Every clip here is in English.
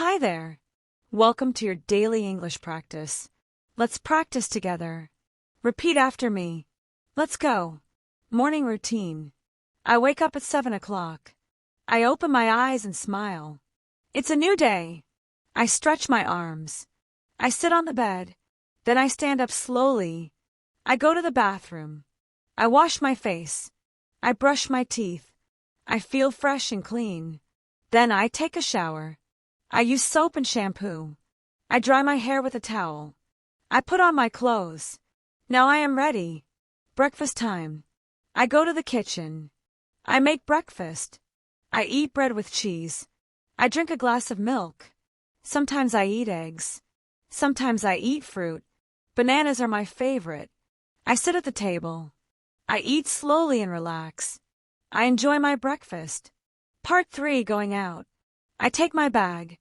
Hi there. Welcome to your daily English practice. Let's practice together. Repeat after me. Let's go. Morning routine. I wake up at 7 o'clock. I open my eyes and smile. It's a new day. I stretch my arms. I sit on the bed. Then I stand up slowly. I go to the bathroom. I wash my face. I brush my teeth. I feel fresh and clean. Then I take a shower. I use soap and shampoo. I dry my hair with a towel. I put on my clothes. Now I am ready. Breakfast time. I go to the kitchen. I make breakfast. I eat bread with cheese. I drink a glass of milk. Sometimes I eat eggs. Sometimes I eat fruit. Bananas are my favorite. I sit at the table. I eat slowly and relax. I enjoy my breakfast. Part 3, going out. I take my bag.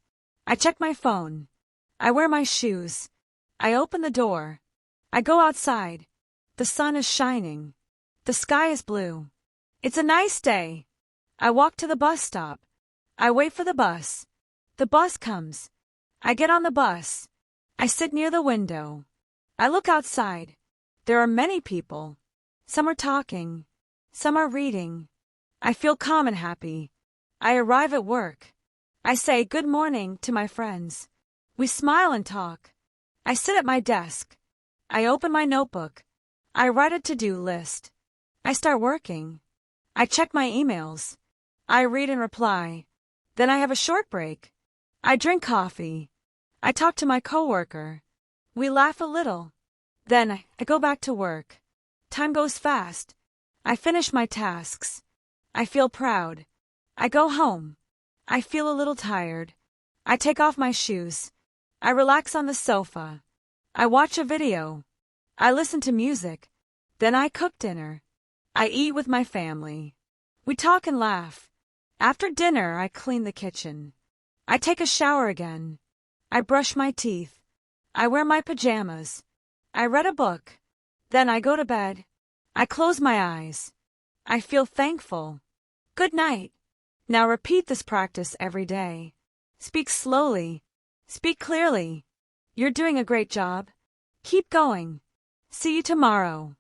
I check my phone. I wear my shoes. I open the door. I go outside. The sun is shining. The sky is blue. It's a nice day. I walk to the bus stop. I wait for the bus. The bus comes. I get on the bus. I sit near the window. I look outside. There are many people. Some are talking. Some are reading. I feel calm and happy. I arrive at work. I say good morning to my friends. We smile and talk. I sit at my desk. I open my notebook. I write a to-do list. I start working. I check my emails. I read and reply. Then I have a short break. I drink coffee. I talk to my coworker. We laugh a little. Then I go back to work. Time goes fast. I finish my tasks. I feel proud. I go home. I feel a little tired. I take off my shoes. I relax on the sofa. I watch a video. I listen to music. Then I cook dinner. I eat with my family. We talk and laugh. After dinner, I clean the kitchen. I take a shower again. I brush my teeth. I wear my pajamas. I read a book. Then I go to bed. I close my eyes. I feel thankful. Good night. Now repeat this practice every day. Speak slowly. Speak clearly. You're doing a great job. Keep going. See you tomorrow.